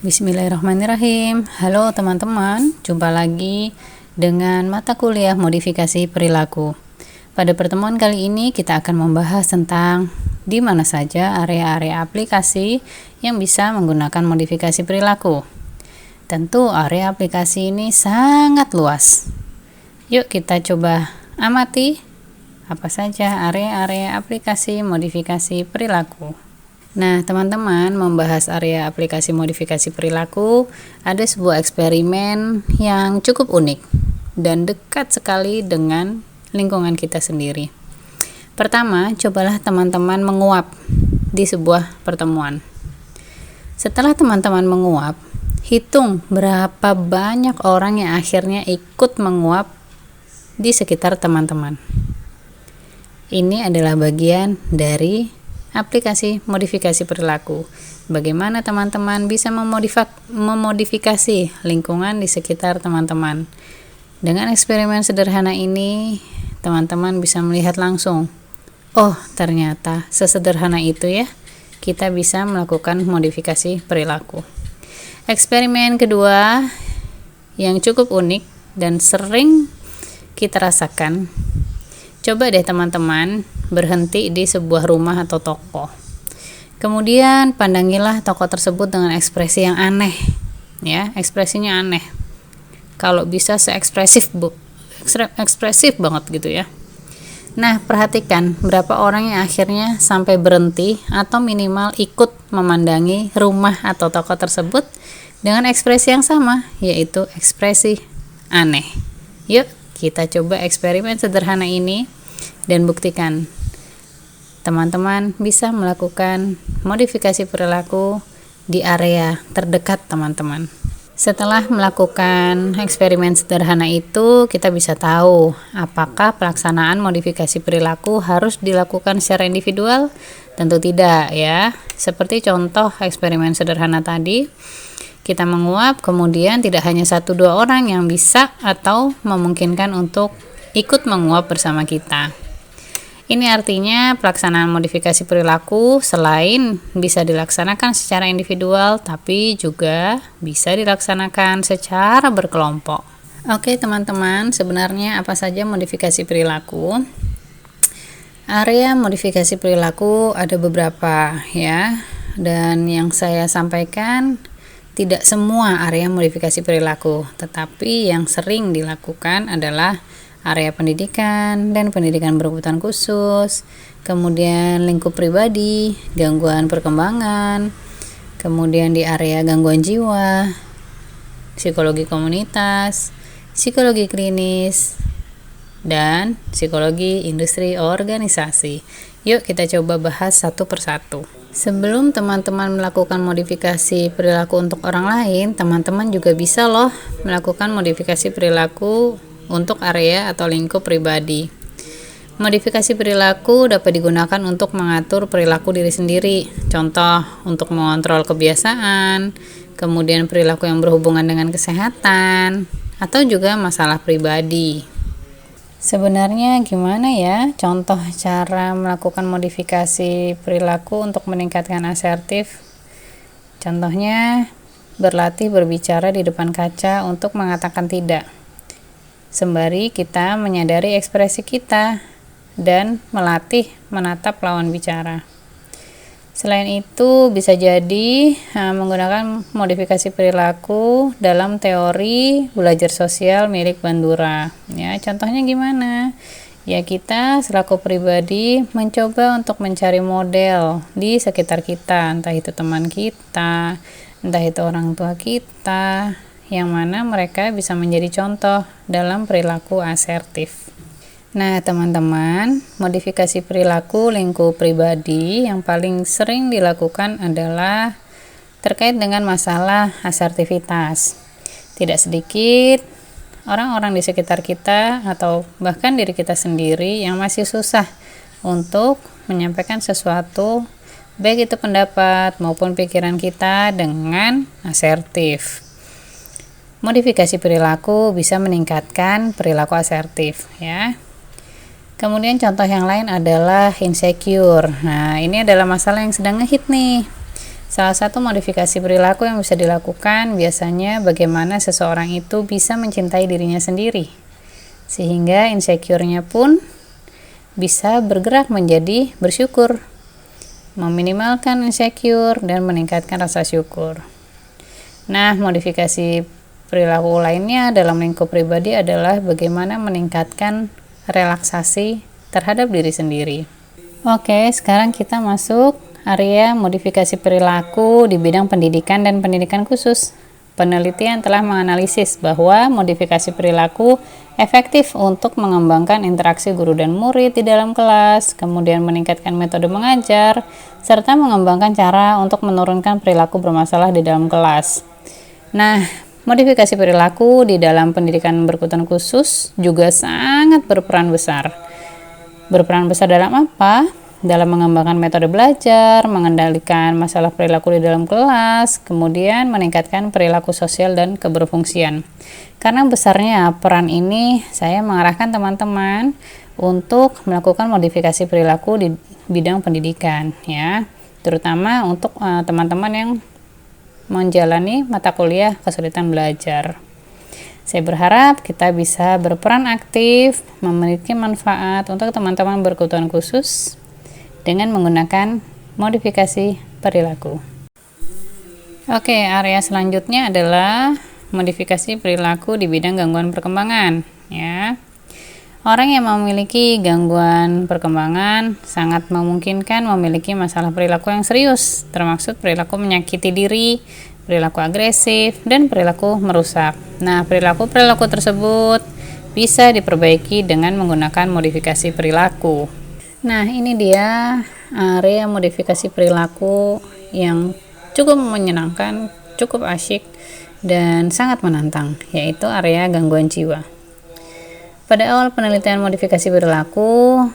Bismillahirrahmanirrahim. Halo teman-teman, jumpa lagi dengan mata kuliah modifikasi perilaku. Pada pertemuan kali ini kita akan membahas tentang di mana saja area-area aplikasi yang bisa menggunakan modifikasi perilaku. Tentu area aplikasi ini sangat luas. Yuk kita coba amati apa saja area-area aplikasi modifikasi perilaku. Nah, teman-teman, membahas area aplikasi modifikasi perilaku, ada sebuah eksperimen yang cukup unik dan dekat sekali dengan lingkungan kita sendiri. Pertama, cobalah teman-teman menguap di sebuah pertemuan. Setelah teman-teman menguap, hitung berapa banyak orang yang akhirnya ikut menguap di sekitar teman-teman. Ini adalah bagian dari aplikasi modifikasi perilaku. Bagaimana teman-teman bisa memodifikasi lingkungan di sekitar teman-teman. Dengan eksperimen sederhana ini, teman-teman bisa melihat langsung, oh ternyata sesederhana itu ya, kita bisa melakukan modifikasi perilaku. Eksperimen kedua yang cukup unik dan sering kita rasakan, coba deh teman-teman berhenti di sebuah rumah atau toko. Kemudian pandangilah toko tersebut dengan ekspresi yang aneh, ya, ekspresinya aneh. Kalau bisa ekspresif banget gitu ya. Nah, perhatikan berapa orang yang akhirnya sampai berhenti atau minimal ikut memandangi rumah atau toko tersebut dengan ekspresi yang sama, yaitu ekspresi aneh. Yuk, kita coba eksperimen sederhana ini dan buktikan teman-teman bisa melakukan modifikasi perilaku di area terdekat teman-teman. Setelah melakukan eksperimen sederhana itu, kita bisa tahu apakah pelaksanaan modifikasi perilaku harus dilakukan secara individual? Tentu tidak ya. Seperti contoh eksperimen sederhana tadi, kita menguap, kemudian tidak hanya 1-2 orang yang bisa atau memungkinkan untuk ikut menguap bersama kita. Ini artinya pelaksanaan modifikasi perilaku selain bisa dilaksanakan secara individual, tapi juga bisa dilaksanakan secara berkelompok. Oke teman-teman, sebenarnya apa saja modifikasi perilaku? Area modifikasi perilaku ada beberapa ya, dan yang saya sampaikan tidak semua area modifikasi perilaku, tetapi yang sering dilakukan adalah area pendidikan dan pendidikan berkebutuhan khusus, kemudian lingkup pribadi, gangguan perkembangan, kemudian di area gangguan jiwa, psikologi komunitas, psikologi klinis, dan psikologi industri organisasi. Yuk kita coba bahas satu persatu. Sebelum teman-teman melakukan modifikasi perilaku untuk orang lain, teman-teman juga bisa loh melakukan modifikasi perilaku untuk area atau lingkup pribadi. Modifikasi perilaku dapat digunakan untuk mengatur perilaku diri sendiri. Contoh, untuk mengontrol kebiasaan, kemudian perilaku yang berhubungan dengan kesehatan, atau juga masalah pribadi. Sebenarnya gimana ya contoh cara melakukan modifikasi perilaku untuk meningkatkan asertif? Contohnya, berlatih berbicara di depan kaca untuk mengatakan tidak. Sembari kita menyadari ekspresi kita dan melatih menatap lawan bicara. Selain itu, bisa jadi menggunakan modifikasi perilaku dalam teori belajar sosial milik Bandura. Ya, contohnya gimana? Ya, kita selaku pribadi mencoba untuk mencari model di sekitar kita, entah itu teman kita, entah itu orang tua kita, yang mana mereka bisa menjadi contoh dalam perilaku asertif. Nah teman-teman, modifikasi perilaku lingkup pribadi yang paling sering dilakukan adalah terkait dengan masalah asertivitas. Tidak sedikit orang-orang di sekitar kita atau bahkan diri kita sendiri yang masih susah untuk menyampaikan sesuatu, baik itu pendapat maupun pikiran kita dengan asertif. Modifikasi perilaku bisa meningkatkan perilaku asertif ya. Kemudian contoh yang lain adalah insecure. Nah, ini adalah masalah yang sedang ngehit nih. Salah satu modifikasi perilaku yang bisa dilakukan biasanya bagaimana seseorang itu bisa mencintai dirinya sendiri, sehingga insecure-nya pun bisa bergerak menjadi bersyukur, meminimalkan insecure dan meningkatkan rasa syukur. Nah, modifikasi perilaku lainnya dalam lingkup pribadi adalah bagaimana meningkatkan relaksasi terhadap diri sendiri. Oke, sekarang kita masuk area modifikasi perilaku di bidang pendidikan dan pendidikan khusus. Penelitian telah menganalisis bahwa modifikasi perilaku efektif untuk mengembangkan interaksi guru dan murid di dalam kelas, kemudian meningkatkan metode mengajar, serta mengembangkan cara untuk menurunkan perilaku bermasalah di dalam kelas. Nah, modifikasi perilaku di dalam pendidikan berkebutuhan khusus juga sangat berperan besar. Berperan besar dalam apa? Dalam mengembangkan metode belajar, mengendalikan masalah perilaku di dalam kelas, kemudian meningkatkan perilaku sosial dan keberfungsian. Karena besarnya peran ini, saya mengarahkan teman-teman untuk melakukan modifikasi perilaku di bidang pendidikan, ya, terutama untuk teman-teman yang menjalani mata kuliah kesulitan belajar. Saya berharap kita bisa berperan aktif, memiliki manfaat untuk teman-teman berkebutuhan khusus dengan menggunakan modifikasi perilaku. Oke, area selanjutnya adalah modifikasi perilaku di bidang gangguan perkembangan, ya. Orang yang memiliki gangguan perkembangan sangat memungkinkan memiliki masalah perilaku yang serius, termasuk perilaku menyakiti diri, perilaku agresif, dan perilaku merusak. Nah, perilaku-perilaku tersebut bisa diperbaiki dengan menggunakan modifikasi perilaku. Nah, ini dia area modifikasi perilaku yang cukup menyenangkan, cukup asyik, dan sangat menantang, yaitu area gangguan jiwa. Pada awal penelitian modifikasi perilaku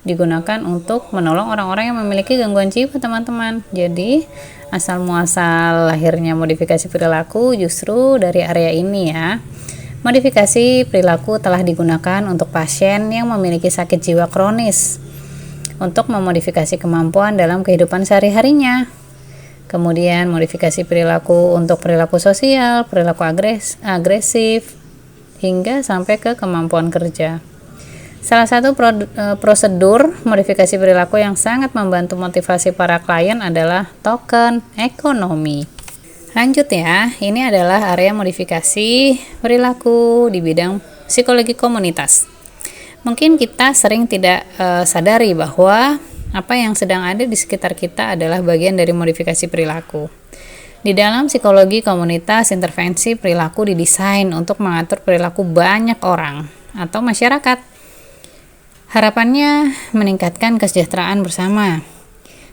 digunakan untuk menolong orang-orang yang memiliki gangguan jiwa, teman-teman. Jadi, asal muasal lahirnya modifikasi perilaku justru dari area ini, ya. Modifikasi perilaku telah digunakan untuk pasien yang memiliki sakit jiwa kronis untuk memodifikasi kemampuan dalam kehidupan sehari-harinya. Kemudian modifikasi perilaku untuk perilaku sosial, perilaku agresif, hingga sampai ke kemampuan kerja. Salah satu prosedur modifikasi perilaku yang sangat membantu motivasi para klien adalah token ekonomi. Lanjut ya, ini adalah area modifikasi perilaku di bidang psikologi komunitas. Mungkin kita sering tidak sadari bahwa apa yang sedang ada di sekitar kita adalah bagian dari modifikasi perilaku. Di dalam psikologi komunitas, intervensi perilaku didesain untuk mengatur perilaku banyak orang atau masyarakat. Harapannya meningkatkan kesejahteraan bersama.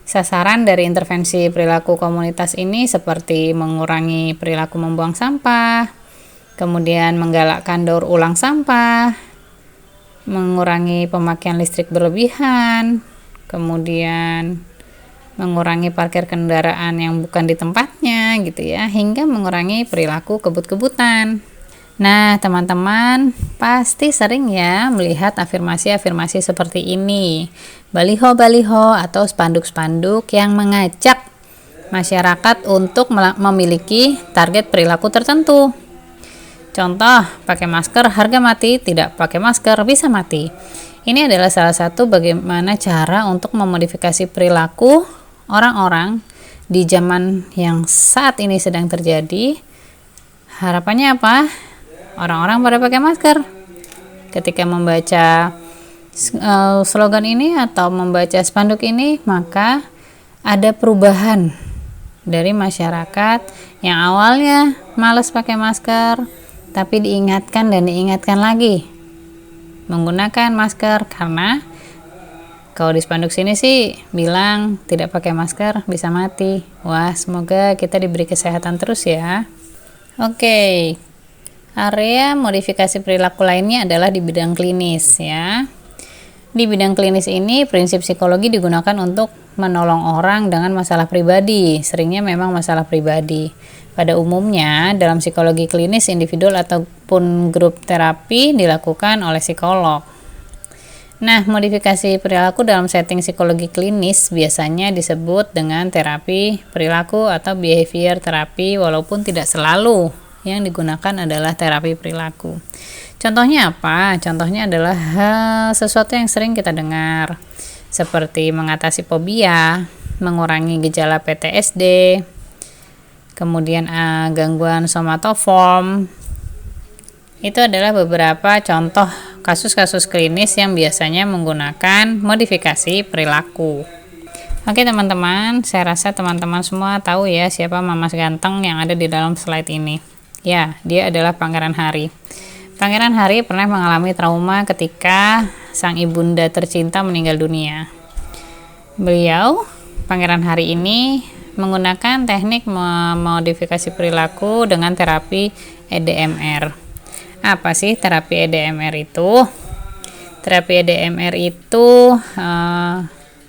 Sasaran dari intervensi perilaku komunitas ini seperti mengurangi perilaku membuang sampah, kemudian menggalakkan daur ulang sampah, mengurangi pemakaian listrik berlebihan, kemudian mengurangi parkir kendaraan yang bukan di tempatnya gitu ya, hingga mengurangi perilaku kebut-kebutan. Nah, teman-teman pasti sering ya melihat afirmasi-afirmasi seperti ini, baliho-baliho atau spanduk-spanduk yang mengajak masyarakat untuk memiliki target perilaku tertentu. Contoh, pakai masker harga mati, tidak pakai masker bisa mati. Ini adalah salah satu bagaimana cara untuk memodifikasi perilaku orang-orang di zaman yang saat ini sedang terjadi. Harapannya apa? Orang-orang pada pakai masker. Ketika membaca slogan ini atau membaca spanduk ini, maka ada perubahan dari masyarakat yang awalnya malas pakai masker, tapi diingatkan dan diingatkan lagi menggunakan masker, karena kalau di spanduk sini sih bilang tidak pakai masker bisa mati. Wah, semoga kita diberi kesehatan terus ya. Oke. Area modifikasi perilaku lainnya adalah di bidang klinis ya. Di bidang klinis ini prinsip psikologi digunakan untuk menolong orang dengan masalah pribadi. Seringnya memang masalah pribadi. Pada umumnya dalam psikologi klinis individual ataupun grup terapi dilakukan oleh psikolog. Nah, modifikasi perilaku dalam setting psikologi klinis biasanya disebut dengan terapi perilaku atau behavior terapi, walaupun tidak selalu yang digunakan adalah terapi perilaku. Contohnya apa? Contohnya adalah sesuatu yang sering kita dengar, seperti mengatasi fobia, mengurangi gejala PTSD, kemudian gangguan somatoform. Itu adalah beberapa contoh kasus-kasus klinis yang biasanya menggunakan modifikasi perilaku. Oke teman-teman, saya rasa teman-teman semua tahu ya siapa Mamas ganteng yang ada di dalam slide ini. Ya, dia adalah Pangeran Harry. Pangeran Harry pernah mengalami trauma ketika sang ibunda tercinta meninggal dunia. Beliau, Pangeran Harry ini, menggunakan teknik modifikasi perilaku dengan terapi EDMR. Apa sih terapi EDMR itu? Terapi EDMR itu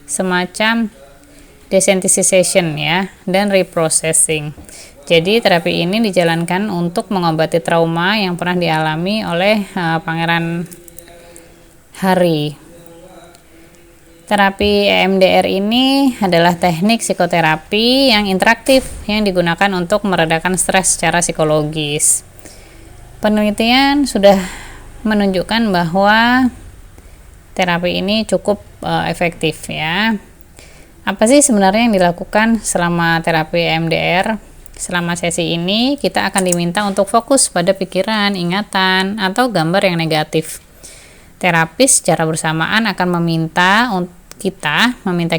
semacam desensitization ya, dan reprocessing. Jadi terapi ini dijalankan untuk mengobati trauma yang pernah dialami oleh Pangeran Harry. Terapi EMDR ini adalah teknik psikoterapi yang interaktif yang digunakan untuk meredakan stres secara psikologis. Penelitian sudah menunjukkan bahwa terapi ini cukup efektif ya. Apa sih sebenarnya yang dilakukan selama terapi EMDR? Selama sesi ini kita akan diminta untuk fokus pada pikiran, ingatan, atau gambar yang negatif. Terapis secara bersamaan akan meminta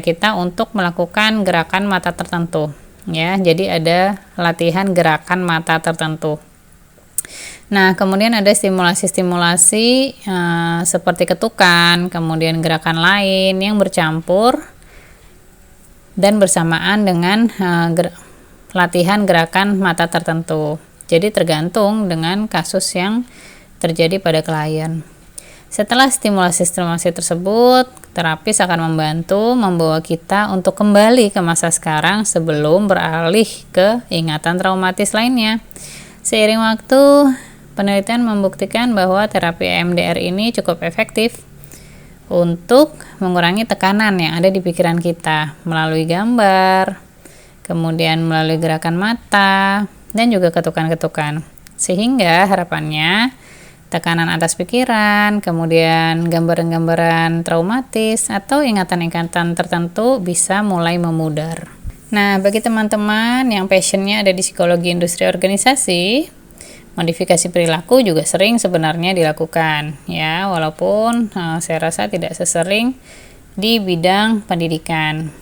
kita untuk melakukan gerakan mata tertentu ya. Jadi ada latihan gerakan mata tertentu. Nah, kemudian ada stimulasi-stimulasi seperti ketukan, kemudian gerakan lain yang bercampur dan bersamaan dengan latihan gerakan mata tertentu. Jadi tergantung dengan kasus yang terjadi pada klien. Setelah stimulasi-stimulasi tersebut, terapis akan membantu membawa kita untuk kembali ke masa sekarang sebelum beralih ke ingatan traumatis lainnya. Seiring waktu, penelitian membuktikan bahwa terapi EMDR ini cukup efektif untuk mengurangi tekanan yang ada di pikiran kita melalui gambar, kemudian melalui gerakan mata, dan juga ketukan-ketukan. Sehingga harapannya tekanan atas pikiran, kemudian gambaran-gambaran traumatis atau ingatan-ingatan tertentu bisa mulai memudar. Nah, bagi teman-teman yang passionnya ada di psikologi industri organisasi, modifikasi perilaku juga sering sebenarnya dilakukan ya, walaupun saya rasa tidak sesering di bidang pendidikan.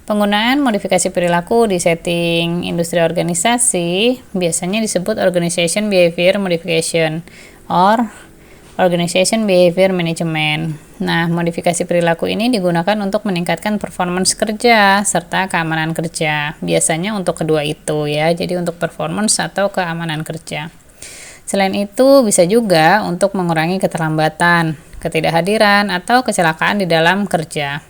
Penggunaan modifikasi perilaku di setting industri organisasi biasanya disebut organization behavior modification or organization behavior management. Nah, modifikasi perilaku ini digunakan untuk meningkatkan performance kerja serta keamanan kerja. Biasanya untuk kedua itu ya, jadi untuk performance atau keamanan kerja. Selain itu, bisa juga untuk mengurangi keterlambatan, ketidakhadiran, atau kecelakaan di dalam kerja.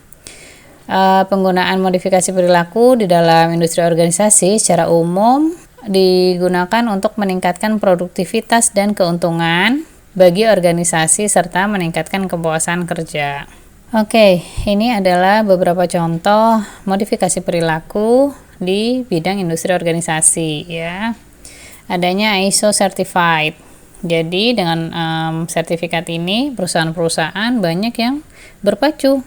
Penggunaan modifikasi perilaku di dalam industri organisasi secara umum digunakan untuk meningkatkan produktivitas dan keuntungan bagi organisasi serta meningkatkan kepuasan kerja. Oke, ini adalah beberapa contoh modifikasi perilaku di bidang industri organisasi ya. Adanya ISO certified. Jadi dengan sertifikat ini perusahaan-perusahaan banyak yang berpacu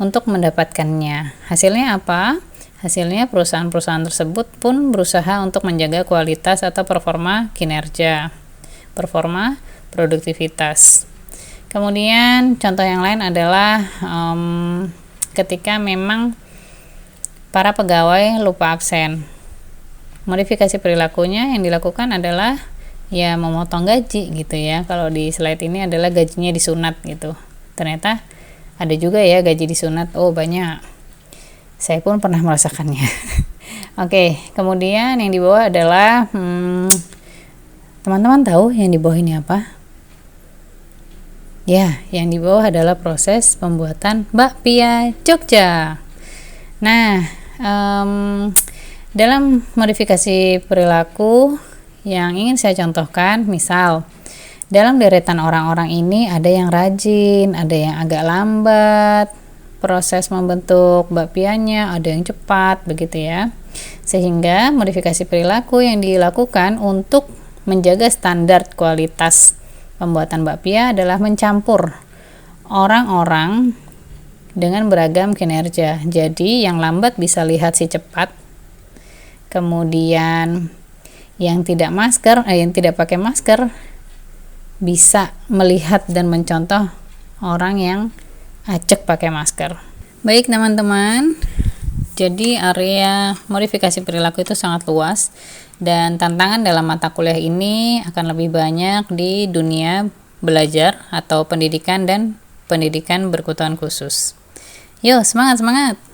untuk mendapatkannya. Hasilnya apa? Hasilnya perusahaan-perusahaan tersebut pun berusaha untuk menjaga kualitas atau performa kinerja, performa produktivitas. Kemudian contoh yang lain adalah ketika memang para pegawai lupa absen. Modifikasi perilakunya yang dilakukan adalah ya memotong gaji gitu ya. Kalau di slide ini adalah gajinya disunat gitu. Ternyata ada juga ya gaji disunat. Oh, banyak. Saya pun pernah merasakannya. Oke, kemudian yang di bawah adalah teman-teman tahu yang di bawah ini apa? Ya, yang di bawah adalah proses pembuatan bakpia Jogja. Nah, dalam modifikasi perilaku yang ingin saya contohkan, misal Dalam deretan orang-orang ini ada yang rajin, ada yang agak lambat proses membentuk bakpianya, ada yang cepat, begitu ya. Sehingga modifikasi perilaku yang dilakukan untuk menjaga standar kualitas pembuatan bakpia adalah mencampur orang-orang dengan beragam kinerja. Jadi yang lambat bisa lihat si cepat, kemudian yang tidak pakai masker bisa melihat dan mencontoh orang yang acek pakai masker. Baik teman-teman, jadi area modifikasi perilaku itu sangat luas dan tantangan dalam mata kuliah ini akan lebih banyak di dunia belajar atau pendidikan dan pendidikan berkebutuhan khusus. Yuk, semangat!